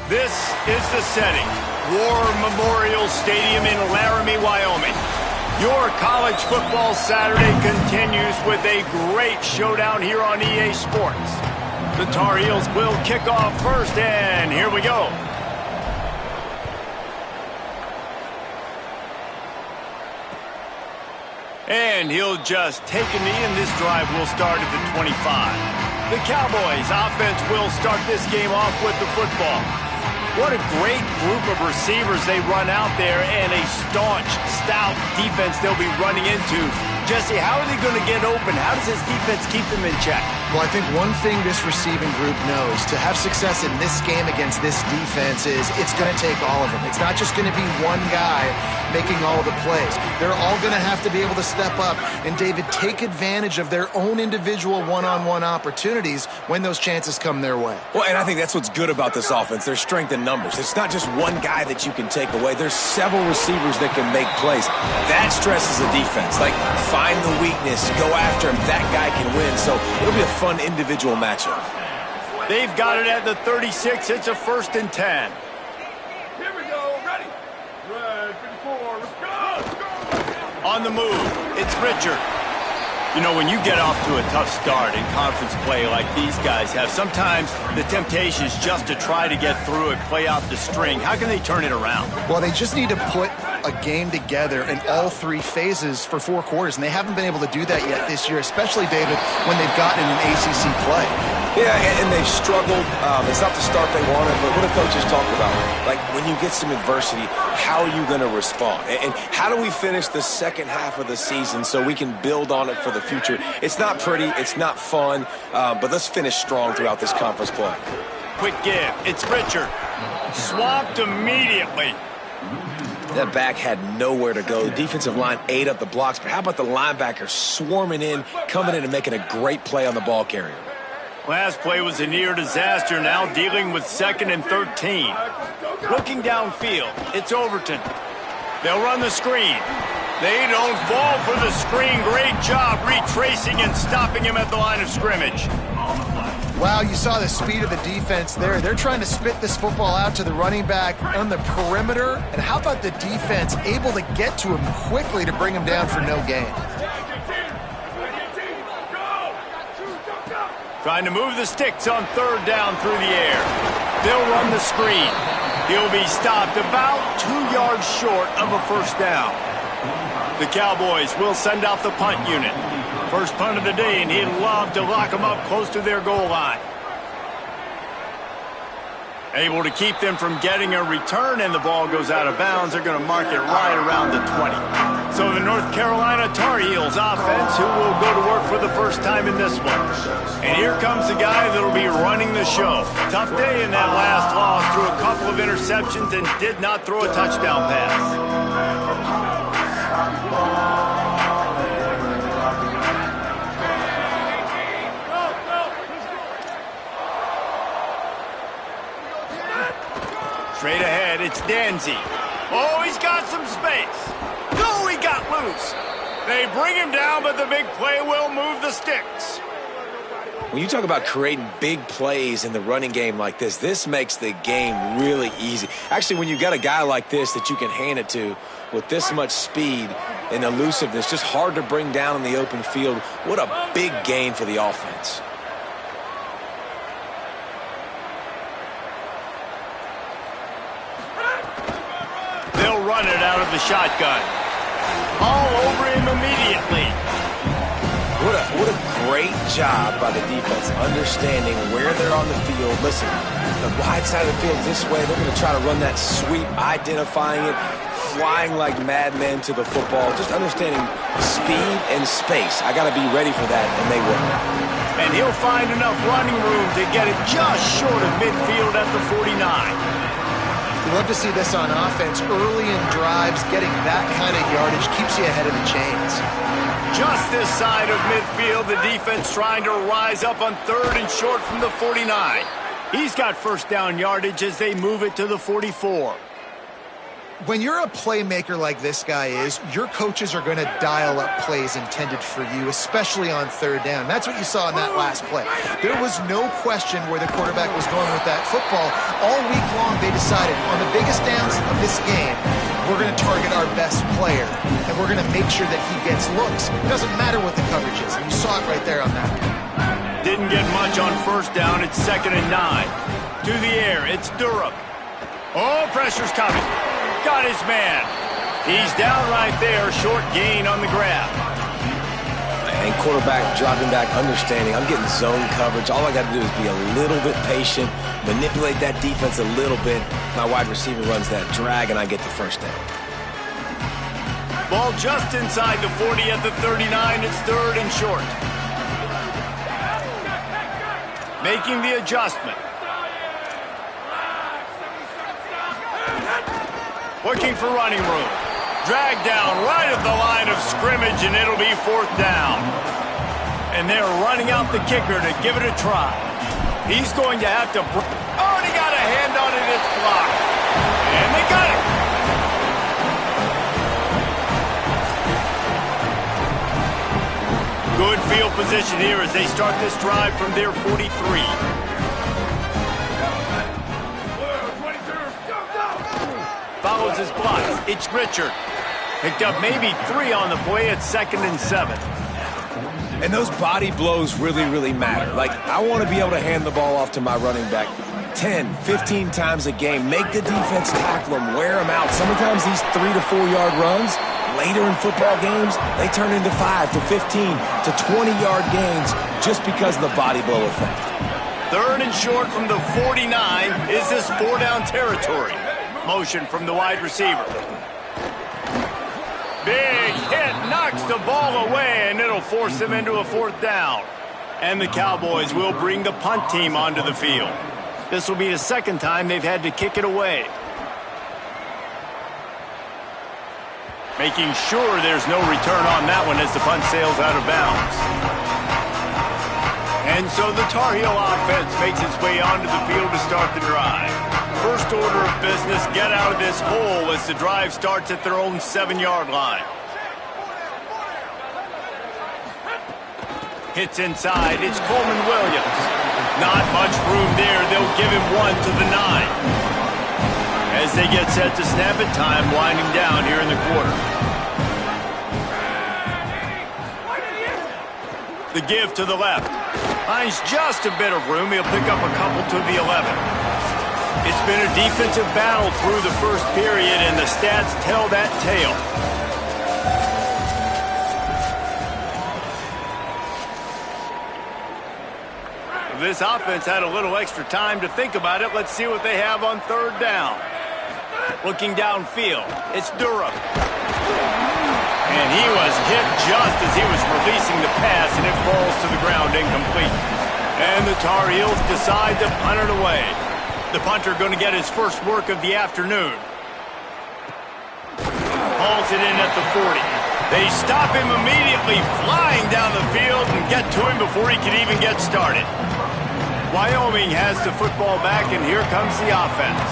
This is the setting. War Memorial Stadium in Laramie, Wyoming. Your college football Saturday continues with a great showdown here on EA Sports. The Tar Heels will kick off first, and here we go. And he'll just take a knee, and this drive will start at the 25. The Cowboys offense will start this game off with the football. What a great group of receivers they run out there, and a staunch, stout defense they'll be running into. Jesse, how are they going to get open? How does this defense keep them in check? Well, I think one thing this receiving group knows to have success in this game against this defense is it's going to take all of them. It's not just going to be one guy making all the plays. They're all going to have to be able to step up and, David, take advantage of their own individual one-on-one opportunities when those chances come their way. Well, and I think that's what's good about this offense. There's strength in numbers. It's not just one guy that you can take away. There's several receivers that can make plays. That stresses the defense. Like, find the weakness, go after him. That guy can win. So it'll be a fun individual matchup. They've got it at the 36. It's a 1st and 10. Here we go. Ready? Red 54. Let's go. On the move, it's Richard. You know, when you get off to a tough start in conference play like these guys have, sometimes the temptation is just to try to get through it, play out the string. How can they turn it around? Well, they just need to put a game together in all 3 phases for 4 quarters, and they haven't been able to do that yet this year, especially, David, when they've gotten in an ACC play. Yeah, and they've struggled. It's not the start they wanted, but what do coaches talk about? Like, when you get some adversity, how are you going to respond? And how do we finish the second half of the season so we can build on it for the future? It's not pretty, it's not fun, but let's finish strong throughout this conference play. Quick give. It's Richard. Swamped immediately. That back had nowhere to go. The defensive line ate up the blocks, but how about the linebackers swarming in, coming in and making a great play on the ball carrier? Last play was a near disaster, now dealing with 2nd and 13. Looking downfield, it's Overton. They'll run the screen. They don't fall for the screen. Great job retracing and stopping him at the line of scrimmage. Wow, you saw the speed of the defense there. They're trying to spit this football out to the running back on the perimeter. And how about the defense able to get to him quickly to bring him down for no gain? Trying to move the sticks on 3rd down through the air. They'll run the screen. He'll be stopped about 2 yards short of a 1st down. The Cowboys will send out the punt unit. First punt of the day, and he'd love to lock them up close to their goal line. Able to keep them from getting a return, and the ball goes out of bounds. They're going to mark it right around the 20. So the North Carolina Tar Heels offense, who will go to work for the first time in this one. And here comes the guy that'll be running the show. Tough day in that last loss, threw a couple of interceptions and did not throw a touchdown pass. Straight ahead, it's Danzy. Oh, he's got some space. No, he got loose. They bring him down, but the big play will move the sticks. When you talk about creating big plays in the running game like this makes the game really easy. Actually, when you've got a guy like this that you can hand it to with this much speed and elusiveness, just hard to bring down in the open field, what a big gain for the offense. They'll run it out of the shotgun. All over him immediately. What a great job by the defense, understanding where they're on the field. Listen, the wide side of the field this way, they're going to try to run that sweep, identifying it, flying like madmen to the football, just understanding speed and space. I got to be ready for that, and they will. And he'll find enough running room to get it just short of midfield at the 49. You love to see this on offense. Early in drives, getting that kind of yardage keeps you ahead of the chains. Just this side of midfield, the defense trying to rise up on 3rd and short from the 49. He's got 1st down yardage as they move it to the 44. When you're a playmaker like this guy is, your coaches are going to dial up plays intended for you, especially on third down. That's what you saw in that last play. There was no question where the quarterback was going with that football. All week long, they decided on the biggest downs of this game, we're going to target our best player, and we're going to make sure that he gets looks. It doesn't matter what the coverage is, and you saw it right there on that one. Didn't get much on first down. It's 2nd and 9. To the air, it's Durham. Oh, pressure's coming. Got his man. He's down right there, short gain on the grab. And quarterback dropping back, understanding I'm getting zone coverage. All I got to do is be a little bit patient, manipulate that defense a little bit. My wide receiver runs that drag, and I get the first down. Ball just inside the 40 at the 39. It's 3rd and short. Making the adjustment. Looking for running room. Dragged down right at the line of scrimmage, and it'll be 4th down. And they're running out the kicker to give it a try. He's going to have to... Oh, and he got a hand on it. It's blocked. And they got it. Good field position here as they start this drive from their 43. Follows his block. It's Richard. Picked up maybe 3 on the play at 2nd and 7. And those body blows really, really matter. Like, I want to be able to hand the ball off to my running back 10, 15 times a game. Make the defense tackle him, wear him out. Sometimes these 3 to 4 yard runs, later in football games, they turn into 5 to 15 to 20 yard gains just because of the body blow effect. 3rd and short from the 49 is this 4-down territory. Motion from the wide receiver. Big hit, knocks the ball away, and it'll force him into a 4th down. And the Cowboys will bring the punt team onto the field. This will be the 2nd time they've had to kick it away. Making sure there's no return on that one as the punt sails out of bounds. And so the Tar Heel offense makes its way onto the field to start the drive. First order of business, get out of this hole as the drive starts at their own 7-yard line. Hits inside, it's Coleman Williams. Not much room there, they'll give him 1 to the 9. As they get set to snap it, time winding down here in the quarter. The give to the left. Finds just a bit of room, he'll pick up a couple to the 11. It's been a defensive battle through the first period, and the stats tell that tale. This offense had a little extra time to think about it. Let's see what they have on 3rd down. Looking downfield, it's Durham. And he was hit just as he was releasing the pass, and it falls to the ground incomplete. And the Tar Heels decide to punt it away. The punter going to get his first work of the afternoon. Hauls it in at the 40. They stop him immediately, flying down the field and get to him before he can even get started. Wyoming has the football back, and here comes the offense.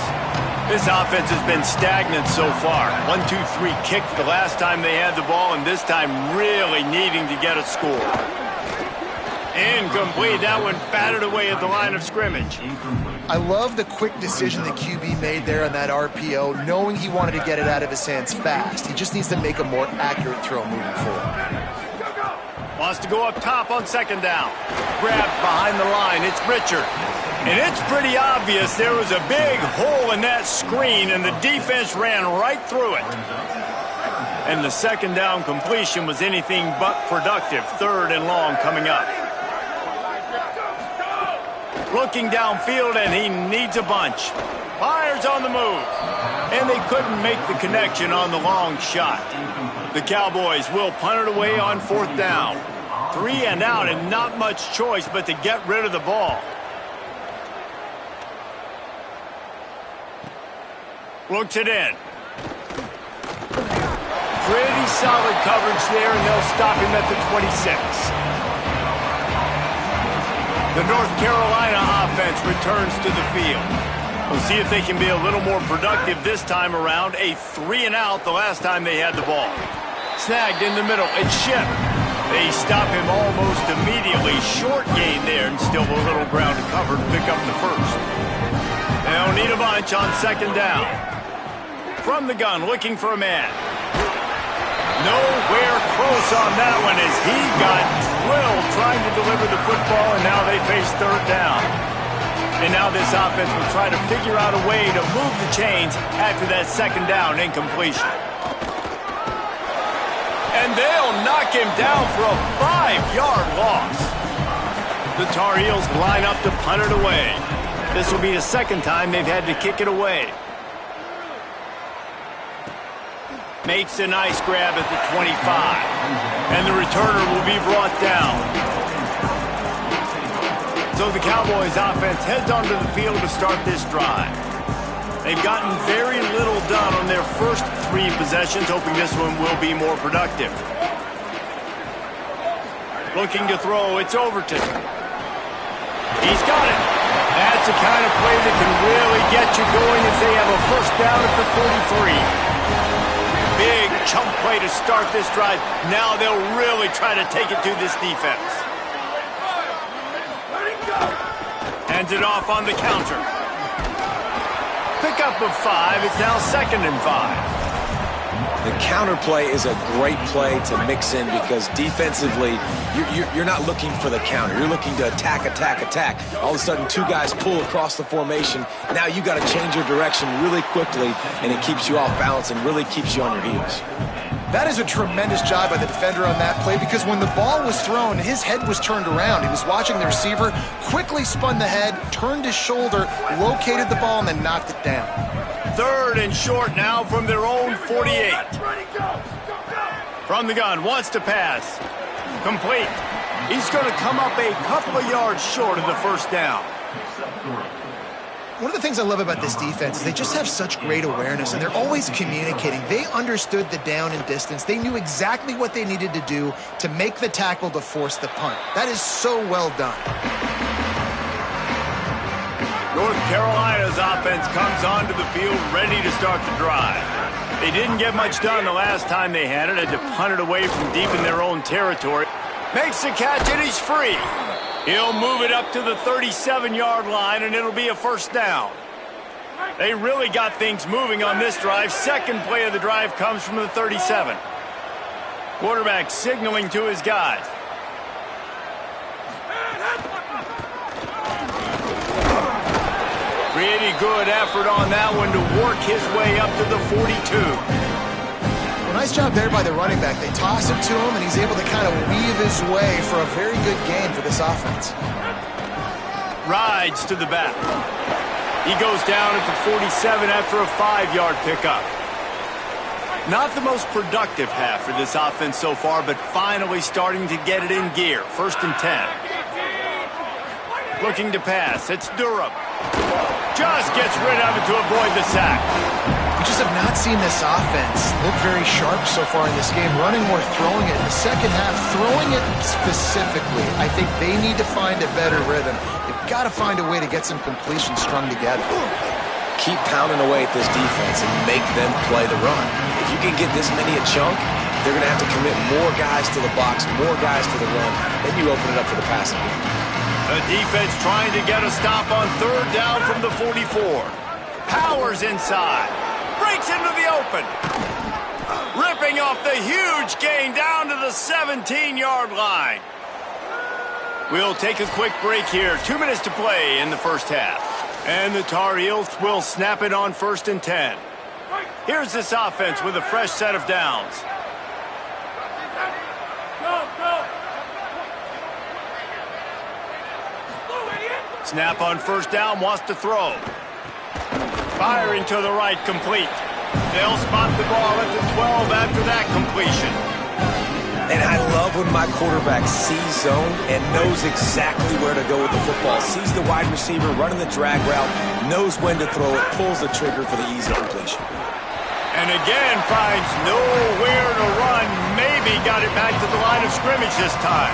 This offense has been stagnant so far. 1-2-3 kick the last time they had the ball, and this time really needing to get a score. Incomplete. That one battered away at the line of scrimmage. I love the quick decision that QB made there on that RPO, knowing he wanted to get it out of his hands fast. He just needs to make a more accurate throw moving forward. Wants to go up top on 2nd down. Grabbed behind the line. It's Richard. And it's pretty obvious there was a big hole in that screen, and the defense ran right through it. And the 2nd down completion was anything but productive. 3rd and long coming up. Looking downfield, and he needs a bunch. Fires on the move. And they couldn't make the connection on the long shot. The Cowboys will punt it away on 4th down. 3 and out, and not much choice but to get rid of the ball. Looks it in. Pretty solid coverage there, and they'll stop him at the 26. The North Carolina offense returns to the field. We'll see if they can be a little more productive this time around. A 3-and-out the last time they had the ball. Snagged in the middle. It's Ship. They stop him almost immediately. Short gain there and still a little ground to cover to pick up the first. They'll need a bunch on second down. From the gun, looking for a man. Nowhere close on that one as he got drilled trying to deliver the football, and now they face third down. And now this offense will try to figure out a way to move the chains after that second down incompletion. And they'll knock him down for a 5-yard loss. The Tar Heels line up to punt it away. This will be the second time they've had to kick it away. Makes a nice grab at the 25. And the returner will be brought down. So the Cowboys offense heads onto the field to start this drive. They've gotten very little done on their first 3 possessions, hoping this one will be more productive. Looking to throw, it's Overton. He's got it. That's the kind of play that can really get you going as they have a first down at the 43. Big chunk play to start this drive. Now they'll really try to take it to this defense. Hands it off on the counter. Pickup of 5. It's now 2nd and 5. The counter play is a great play to mix in because defensively, you're not looking for the counter. You're looking to attack, attack, attack. All of a sudden, 2 guys pull across the formation. Now you got to change your direction really quickly, and it keeps you off balance and really keeps you on your heels. That is a tremendous job by the defender on that play because when the ball was thrown, his head was turned around. He was watching the receiver, quickly spun the head, turned his shoulder, located the ball, and then knocked it down. 3rd and short now from their own 48. From the gun, wants to pass. Complete. He's going to come up a couple of yards short of the first down. One of the things I love about this defense is they just have such great awareness, and they're always communicating. They understood the down and distance. They knew exactly what they needed to do to make the tackle to force the punt. That is so well done. North Carolina's offense comes onto the field ready to start the drive. They didn't get much done the last time they had it. Had to punt it away from deep in their own territory. Makes the catch, and he's free. He'll move it up to the 37-yard line, and it'll be a first down. They really got things moving on this drive. Second play of the drive comes from the 37. Quarterback signaling to his guys. Pretty good effort on that one to work his way up to the 42. Well, nice job there by the running back. They toss it to him, and he's able to kind of weave his way for a very good gain for this offense. Rides to the back. He goes down at the 47 after a 5-yard pickup. Not the most productive half for this offense so far, but finally starting to get it in gear. 1st and 10. Looking to pass. It's Durham. Just gets rid of it to avoid the sack. We just have not seen this offense look very sharp so far in this game, running or throwing it. In the second half, throwing it specifically, I think they need to find a better rhythm. They've got to find a way to get some completions strung together. Keep pounding away at this defense and make them play the run. If you can get this many a chunk, they're going to have to commit more guys to the box, more guys to the run. Then you open it up for the passing game. The defense trying to get a stop on 3rd down from the 44. Powers inside. Breaks into the open. Ripping off the huge gain down to the 17-yard line. We'll take a quick break here. 2 minutes to play in the first half. And the Tar Heels will snap it on 1st and 10. Here's this offense with a fresh set of downs. Snap on 1st down, wants to throw. Firing to the right, complete. They'll spot the ball at the 12 after that completion. And I love when my quarterback sees zone and knows exactly where to go with the football. Sees the wide receiver running the drag route, knows when to throw it, pulls the trigger for the easy completion. And again finds nowhere to run. Maybe got it back to the line of scrimmage this time.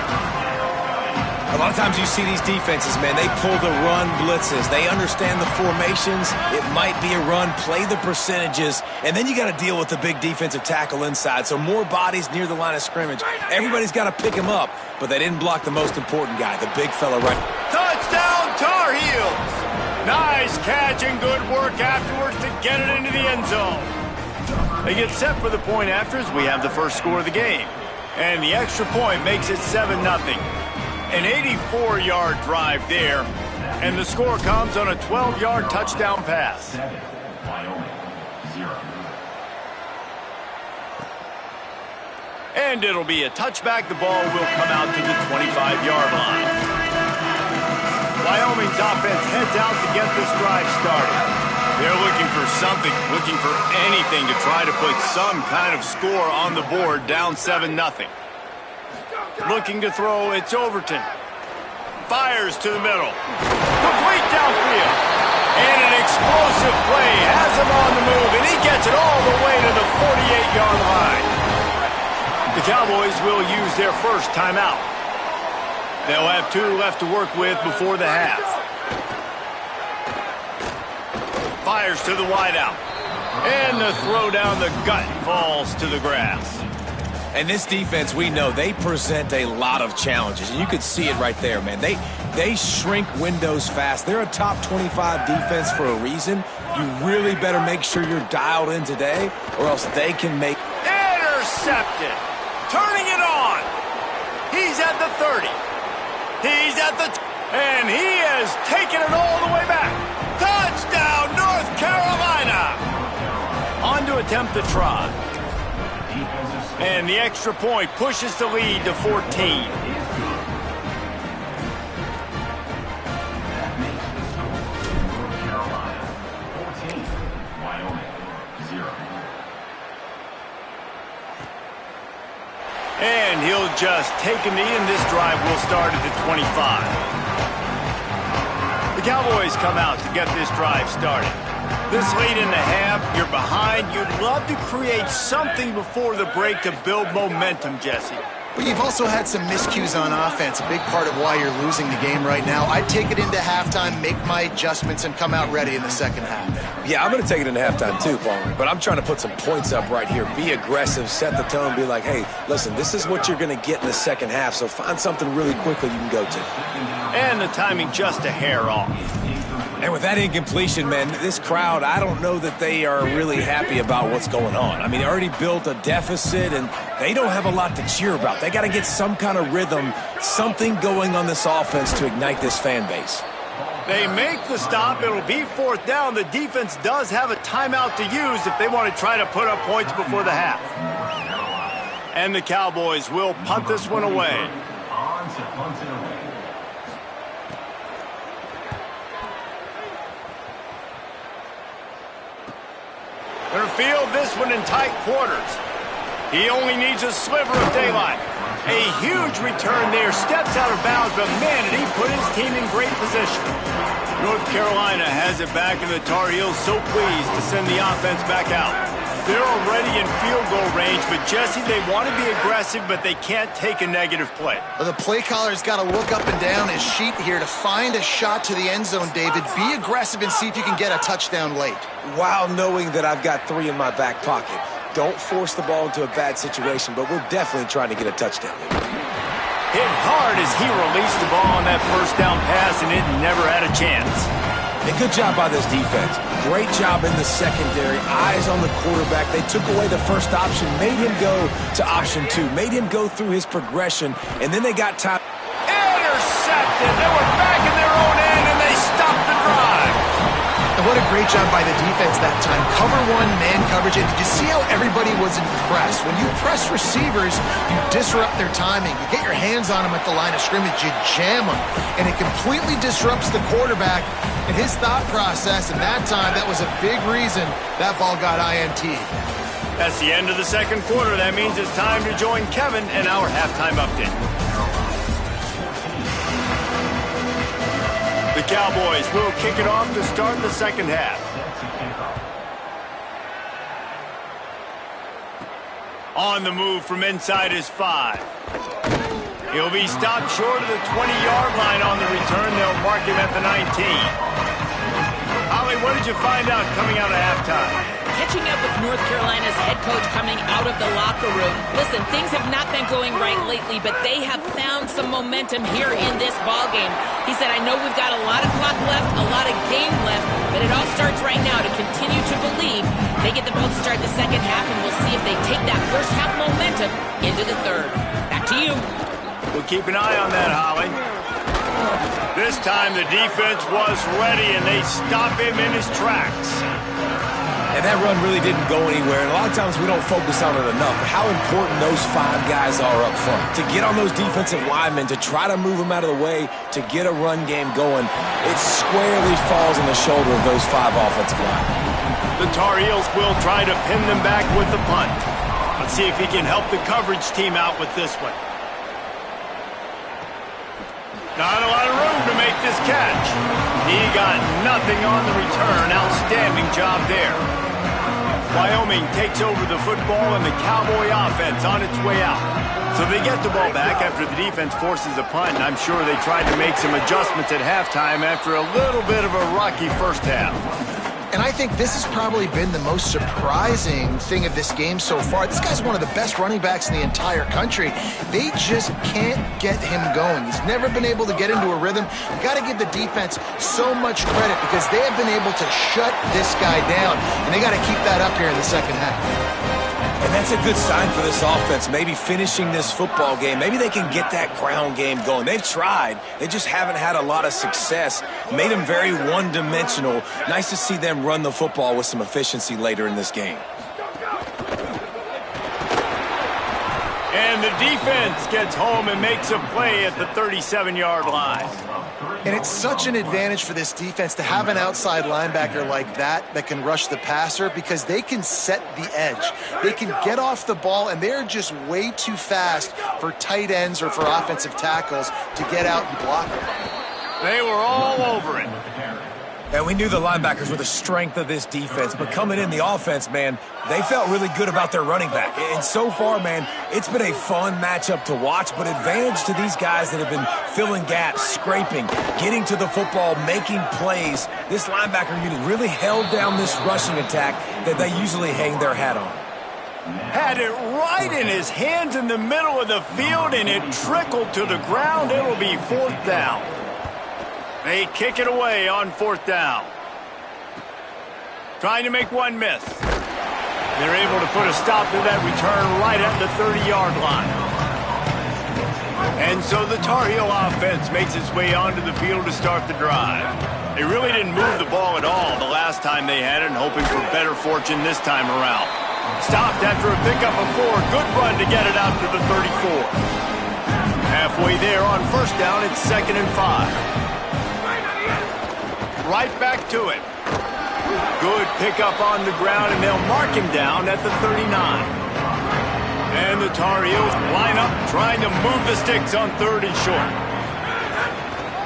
A lot of times you see these defenses, man, they pull the run blitzes. They understand the formations. It might be a run, play the percentages, and then you got to deal with the big defensive tackle inside. So more bodies near the line of scrimmage. Everybody's got to pick him up, but they didn't block the most important guy, the big fella right. Touchdown, Tar Heels! Nice catch and good work afterwards to get it into the end zone. They get set for the point after as we have the first score of the game. And the extra point makes it 7-0. An 84-yard drive there, and the score comes on a 12-yard touchdown pass. And it'll be a touchback. The ball will come out to the 25-yard line. Wyoming's offense heads out to get this drive started. They're looking for something, looking for anything to try to put some kind of score on the board, down 7-0. Looking to throw, it's Overton. Fires to the middle. Complete downfield. And an explosive play has him on the move, and he gets it all the way to the 48-yard line. The Cowboys will use their first timeout. They'll have 2 left to work with before the half. Fires to the wideout. And the throw down the gut falls to the grass. And this defense, we know, they present a lot of challenges. And you could see it right there, man. They shrink windows fast. They're a top 25 defense for a reason. You really better make sure you're dialed in today, or else they can make... Intercepted. Turning it on. He's at the 30. He's at the... and he has taken it all the way back. Touchdown, North Carolina. On to attempt the try. And the extra point pushes the lead to 14. And he'll just take a knee, and this drive will start at the 25. The Cowboys come out to get this drive started. This late in the half, you're behind. You'd love to create something before the break to build momentum, Jesse. But you've also had some miscues on offense, a big part of why you're losing the game right now. I'd take it into halftime, make my adjustments, and come out ready in the second half. Yeah, I'm going to take it into halftime too, Palmer. But I'm trying to put some points up right here. Be aggressive, set the tone, be like, hey, listen, this is what you're going to get in the second half, so find something really quickly you can go to. And the timing just a hair off. And with that incompletion, man, this crowd, I don't know that they are really happy about what's going on. I mean, they already built a deficit, and they don't have a lot to cheer about. They got to get some kind of rhythm, something going on this offense to ignite this fan base. They make the stop. It'll be 4th down. The defense does have a timeout to use if they want to try to put up points before the half. And the Cowboys will punt this one away. They'll field this one in tight quarters. He only needs a sliver of daylight. A huge return there, steps out of bounds, but man, did he put his team in great position. North Carolina has it back, and the Tar Heels so pleased to send the offense back out. They're already in field goal range, but Jesse, they want to be aggressive, but they can't take a negative play. Well, the play caller's got to look up and down his sheet here to find a shot to the end zone, David. Be aggressive and see if you can get a touchdown late. While knowing that I've got 3 in my back pocket. Don't force the ball into a bad situation, but we're definitely trying to get a touchdown. Hit hard as he released the ball on that first down pass, and it never had a chance. A good job by this defense. Great job in the secondary. Eyes on the quarterback. They took away the first option, made him go to option 2, made him go through his progression, and then they got time. Intercepted. They were back in their own end, and they stopped the drive. And what a great job by the defense that time. Cover 1, man coverage. And did you see how everybody was impressed? When you press receivers, you disrupt their timing. You get your hands on them at the line of scrimmage. You jam them. And it completely disrupts the quarterback and his thought process. And that time, that was a big reason that ball got INT. That's the end of the second quarter. That means it's time to join Kevin in our halftime update. The Cowboys will kick it off to start the second half. On the move from inside is 5. He'll be stopped short of the 20-yard line on the return. They'll mark him at the 19. Holly, what did you find out coming out of halftime? Catching up with North Carolina's head coach coming out of the locker room. Listen, things have not been going right lately, but they have found some momentum here in this ballgame. He said, I know we've got a lot of clock left, a lot of game left, but it all starts right now to continue to believe they get the ball to start the second half, and we'll see if they take that first half momentum into the third. Back to you. We'll keep an eye on that, Holly. This time the defense was ready, and they stop him in his tracks. And that run really didn't go anywhere, and a lot of times we don't focus on it enough, but how important those 5 guys are up front. To get on those defensive linemen, to try to move them out of the way, to get a run game going, it squarely falls on the shoulder of those 5 offensive linemen. The Tar Heels will try to pin them back with the punt. Let's see if he can help the coverage team out with this one. Not a lot of room to make this catch. He got nothing on the return. Outstanding job there. Wyoming takes over the football and the Cowboy offense on its way out. So they get the ball back after the defense forces a punt, and I'm sure they tried to make some adjustments at halftime after a little bit of a rocky first half. And I think this has probably been the most surprising thing of this game so far. This guy's one of the best running backs in the entire country. They just can't get him going. He's never been able to get into a rhythm. You got to give the defense so much credit because they have been able to shut this guy down, and they got to keep that up here in the second half. And that's a good sign for this offense, maybe finishing this football game. Maybe they can get that ground game going. They've tried. They just haven't had a lot of success. Made them very one-dimensional. Nice to see them run the football with some efficiency later in this game. And the defense gets home and makes a play at the 37-yard line. And it's such an advantage for this defense to have an outside linebacker like that can rush the passer because they can set the edge. They can get off the ball, and they're just way too fast for tight ends or for offensive tackles to get out and block them. They were all over it. And we knew the linebackers were the strength of this defense, but coming in the offense, man, they felt really good about their running back. And so far, man, it's been a fun matchup to watch, but advantage to these guys that have been filling gaps, scraping, getting to the football, making plays. This linebacker unit really held down this rushing attack that they usually hang their hat on. Had it right in his hands in the middle of the field, and it trickled to the ground. It'll be 4th down. They kick it away on 4th down. Trying to make one miss. They're able to put a stop to that return right at the 30-yard line. And so the Tar Heel offense makes its way onto the field to start the drive. They really didn't move the ball at all the last time they had it, and hoping for better fortune this time around. Stopped after a pickup of 4. Good run to get it out to the 34. Halfway there on 1st down, it's 2nd and 5. Right back to it. Good pickup on the ground, and they'll mark him down at the 39. And the Tar Heels line up, trying to move the sticks on 3rd and short.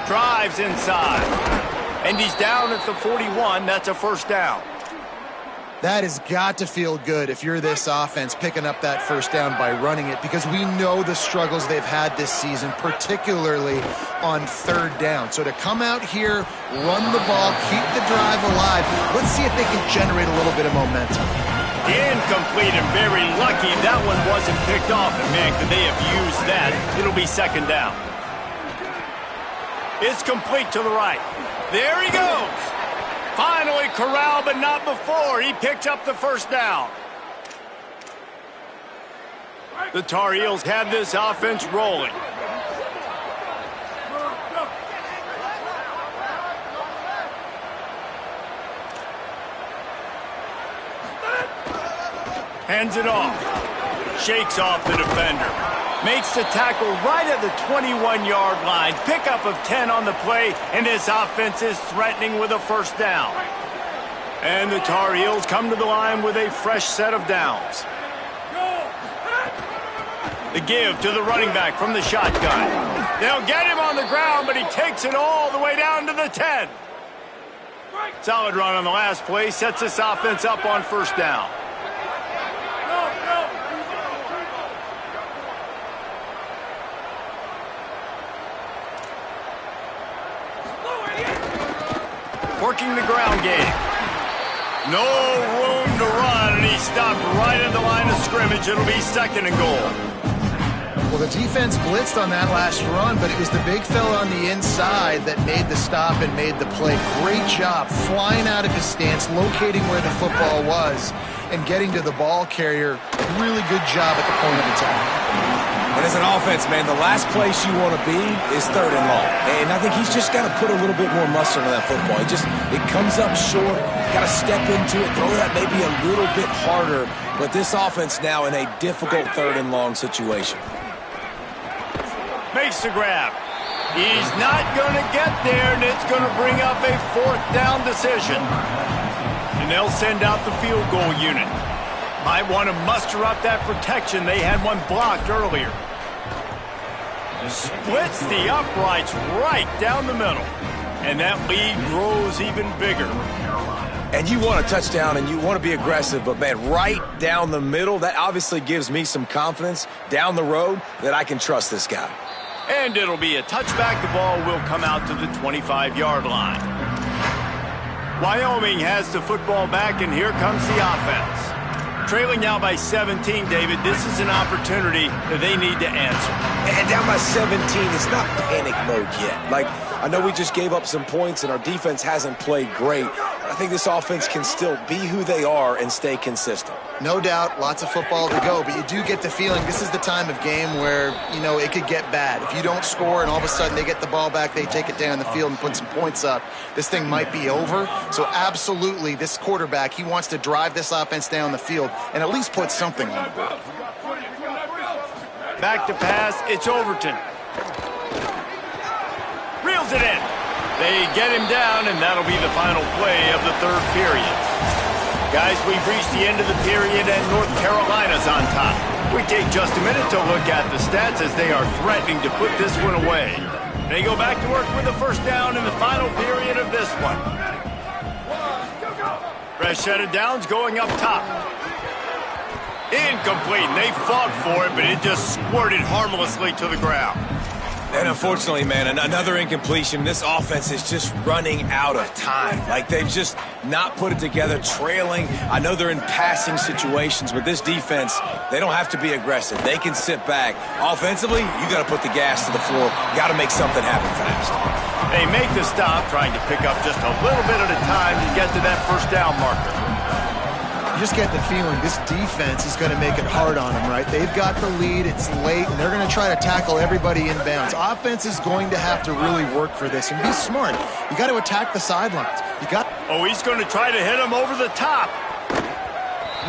Drives inside. And he's down at the 41. That's a 1st down. That has got to feel good if you're this offense picking up that 1st down by running it, because we know the struggles they've had this season, particularly on 3rd down. So to come out here, run the ball, keep the drive alive, let's see if they can generate a little bit of momentum. Incomplete, and very lucky that one wasn't picked off. And man, could they have used that. It'll be 2nd down. It's complete to the right. There he goes. Finally corralled, but not before. He picked up the 1st down. The Tar Heels have this offense rolling. Hands it off. Shakes off the defender. Makes the tackle right at the 21-yard line. Pickup of 10 on the play, and this offense is threatening with a 1st down. And the Tar Heels come to the line with a fresh set of downs. The give to the running back from the shotgun. They'll get him on the ground, but he takes it all the way down to the 10. Solid run on the last play. Sets this offense up on 1st down. working the ground game. No room to run, and he stopped right at the line of scrimmage. It'll be 2nd and goal. Well, the defense blitzed on that last run, but it was the big fella on the inside that made the stop and made the play. Great job flying out of his stance, locating where the football was, and getting to the ball carrier. Really good job at the point of attack. And as an offense, man, the last place you want to be is 3rd and long. And I think he's just got to put a little bit more mustard on that football. It comes up short. Got to step into it, throw that maybe a little bit harder. But this offense now in a difficult 3rd and long situation. Makes the grab. He's not going to get there, and it's going to bring up a 4th down decision. And they'll send out the field goal unit. Might want to muster up that protection. They had one blocked earlier. Splits the uprights right down the middle. And that lead grows even bigger. And you want a touchdown and you want to be aggressive, but, man, right down the middle, that obviously gives me some confidence down the road that I can trust this guy. And it'll be a touchback. The ball will come out to the 25-yard line. Wyoming has the football back, and here comes the offense. Trailing now by 17, David. This is an opportunity that they need to answer. And down by 17, it's not panic mode yet. Like, I know we just gave up some points and our defense hasn't played great. I think this offense can still be who they are and stay consistent. No doubt, lots of football to go, but you do get the feeling this is the time of game where, you know, it could get bad. If you don't score and all of a sudden they get the ball back, they take it down the field and put some points up, this thing might be over. So absolutely, this quarterback, he wants to drive this offense down the field and at least put something on the board. Back to pass, it's Overton. Reels it in. They get him down, and that'll be the final play of the 3rd period. Guys, we've reached the end of the period, and North Carolina's on top. We take just a minute to look at the stats as they are threatening to put this one away. They go back to work with a 1st down in the final period of this one. Fresh set of downs going up top. Incomplete. They fought for it, but it just squirted harmlessly to the ground. And unfortunately, man, another incompletion. This offense is just running out of time. Like, they've just not put it together, trailing. I know they're in passing situations, but this defense, they don't have to be aggressive. They can sit back. Offensively, you got to put the gas to the floor. Got to make something happen fast. They make the stop, trying to pick up just a little bit at a time to get to that 1st down marker. You just get the feeling this defense is going to make it hard on them, right? They've got the lead, it's late, and they're going to try to tackle everybody inbounds. Offense is going to have to really work for this and be smart. You got to attack the sidelines. Oh, he's going to try to hit him over the top.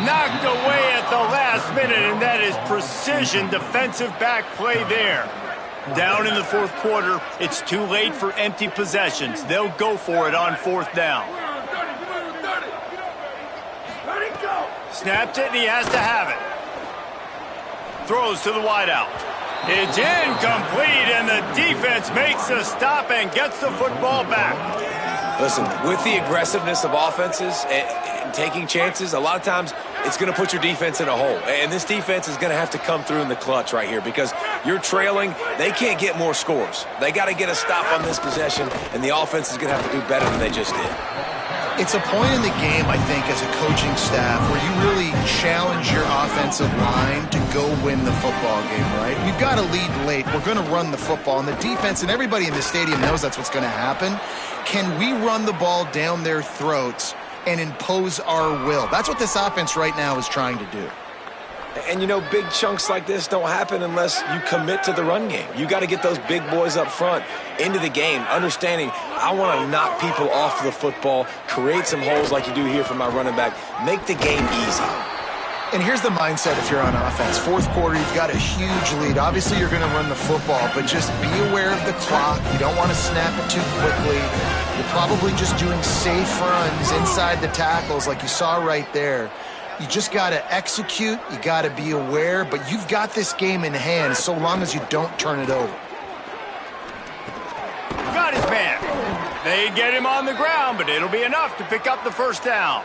Knocked away at the last minute, and that is precision defensive back play there. Down in the 4th quarter, it's too late for empty possessions. They'll go for it on 4th down. Snaps it, and he has to have it. Throws to the wideout. It's incomplete, and the defense makes a stop and gets the football back. Listen, with the aggressiveness of offenses and taking chances, a lot of times it's going to put your defense in a hole. And this defense is going to have to come through in the clutch right here because you're trailing. They can't get more scores. They got to get a stop on this possession, and the offense is going to have to do better than they just did. It's a point in the game, I think, as a coaching staff where you really challenge your offensive line to go win the football game, right? We've got to lead late. We're going to run the football. And the defense and everybody in the stadium knows that's what's going to happen. Can we run the ball down their throats and impose our will? That's what this offense right now is trying to do. And, you know, big chunks like this don't happen unless you commit to the run game. You got to get those big boys up front into the game, understanding I want to knock people off the football, create some holes like you do here for my running back, make the game easy. And here's the mindset if you're on offense. 4th quarter, you've got a huge lead. Obviously, you're going to run the football, but just be aware of the clock. You don't want to snap it too quickly. You're probably just doing safe runs inside the tackles like you saw right there. You just got to execute. You got to be aware, but you've got this game in hand so long as you don't turn it over. Got his man. They get him on the ground, but it'll be enough to pick up the 1st down.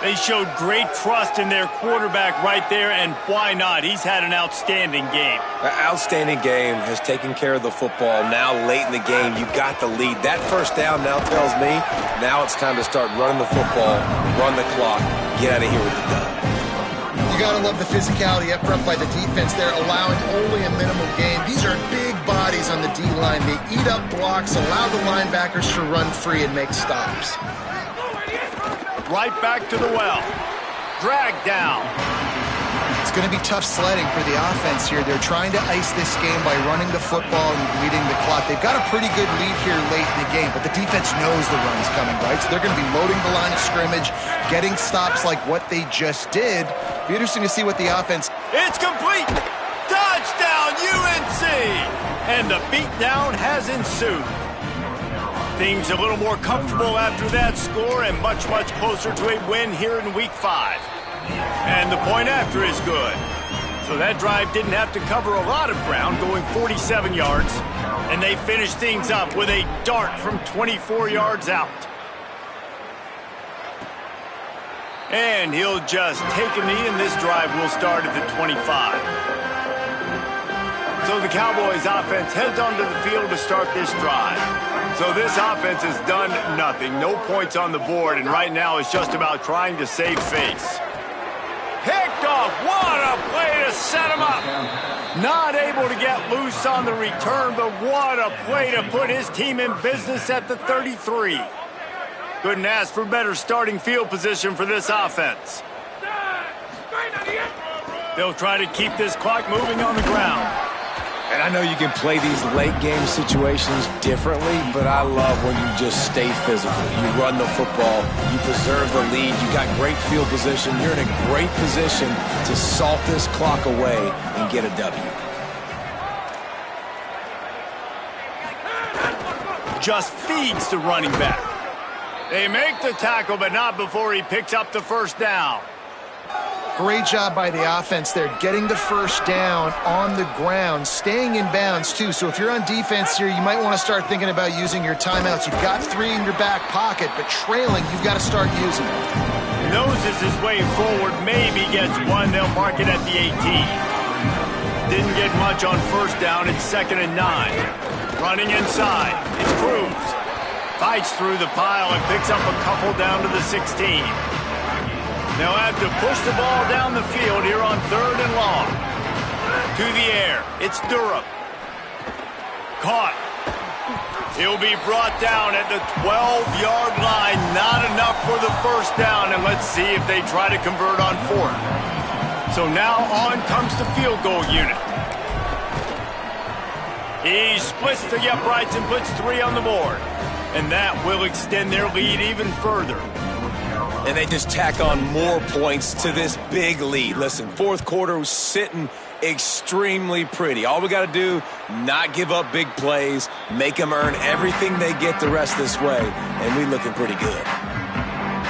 They showed great trust in their quarterback right there, and why not? He's had an outstanding game. An outstanding game, has taken care of the football. Now late in the game, you got the lead. That first down now tells me now it's time to start running the football, run the clock, get out of here with the dub. You got to love the physicality up front by the defense. They're allowing only a minimal gain. These are big bodies on the D-line. They eat up blocks, allow the linebackers to run free and make stops. Right back to the well. Drag down. It's going to be tough sledding for the offense here. They're trying to ice this game by running the football and bleeding the clock. They've got a pretty good lead here late in the game, but the defense knows the run's coming, right? So they're going to be loading the line of scrimmage, getting stops like what they just did. Be interesting to see what the offense... It's complete! Touchdown, UNC! And the beatdown has ensued. Things a little more comfortable after that score and much, much closer to a win here in Week 5. And the point after is good. So that drive didn't have to cover a lot of ground, going 47 yards. And they finished things up with a dart from 24 yards out. And he'll just take a knee, and this drive will start at the 25. So the Cowboys offense heads onto the field to start this drive. So this offense has done nothing. No points on the board, and right now it's just about trying to save face. Picked off. What a play to set him up. Not able to get loose on the return, but what a play to put his team in business at the 33. Couldn't ask for better starting field position for this offense. They'll try to keep this clock moving on the ground. And I know you can play these late game situations differently, but I love when you just stay physical. You run the football, you preserve the lead, you got great field position, you're in a great position to salt this clock away and get a W. Just feeds the running back. They make the tackle, but not before he picks up the first down. Great job by the offense there, getting the first down on the ground, staying in bounds too. So if you're on defense here, you might want to start thinking about using your timeouts. You've got 3 in your back pocket, but trailing, you've got to start using them. Noses his way forward, maybe gets one. They'll mark it at the 18. Didn't get much on first down. It's 2nd and 9. Running inside. It's Cruz. Fights through the pile and picks up a couple down to the 16. They'll have to push the ball down the field here on 3rd and long. To the air. It's Durham. Caught. He'll be brought down at the 12-yard line. Not enough for the first down, and let's see if they try to convert on 4th. So now on comes the field goal unit. He splits the uprights and puts 3 on the board. And that will extend their lead even further. And they just tack on more points to this big lead. Listen, 4th quarter was sitting extremely pretty. All we got to do, not give up big plays, make them earn everything they get the rest this way, and we looking pretty good.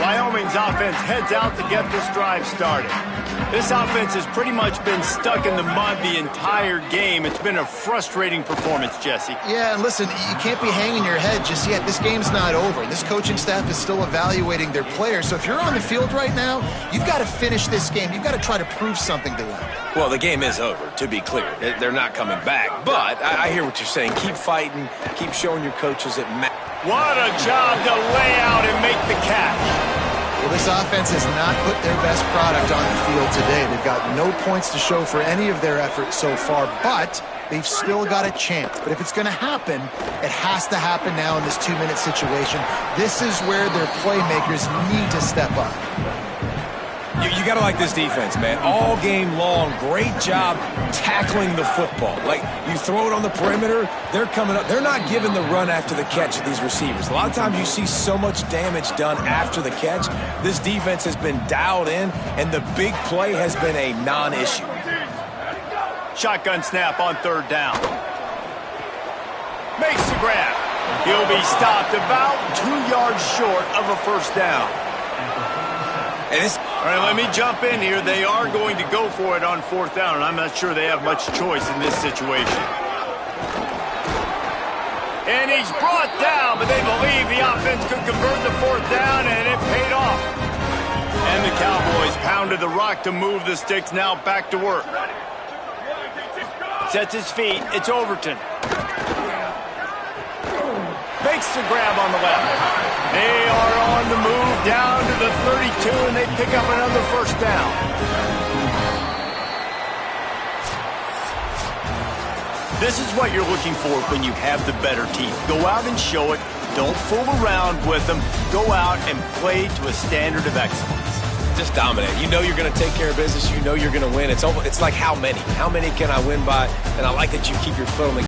Wyoming's offense heads out to get this drive started. This offense has pretty much been stuck in the mud the entire game. It's been a frustrating performance, Jesse. Yeah, and listen, you can't be hanging your head just yet. This game's not over. This coaching staff is still evaluating their players. So if you're on the field right now, you've got to finish this game. You've got to try to prove something to them. Well, the game is over, to be clear. They're not coming back. But I hear what you're saying. Keep fighting. Keep showing your coaches it matters. What a job to lay out and make the catch. Well, this offense has not put their best product on the field today. They've got no points to show for any of their efforts so far, but they've still got a chance. But if it's going to happen, it has to happen now in this 2-minute situation. This is where their playmakers need to step up. You got to like this defense, man. All game long, great job tackling the football. Like, you throw it on the perimeter, they're coming up. They're not giving the run after the catch of these receivers. A lot of times you see so much damage done after the catch. This defense has been dialed in, and the big play has been a non-issue. Shotgun snap on 3rd down. Makes the grab. He'll be stopped about 2 yards short of a first down. And it's... All right, let me jump in here. They are going to go for it on 4th down, and I'm not sure they have much choice in this situation. And he's brought down, but they believe the offense could convert the 4th down, and it paid off. Cowboys pounded the rock to move the sticks, now back to work. Sets his feet. It's Overton. Makes the grab on the left. They are on the move down to the 32, and they pick up another first down. This is what you're looking for when you have the better team. Go out and show it. Don't fool around with them. Go out and play to a standard of excellence. Just dominate. You know you're going to take care of business. You know you're going to win. It's like how many? How many can I win by? And I like that you keep your foot on the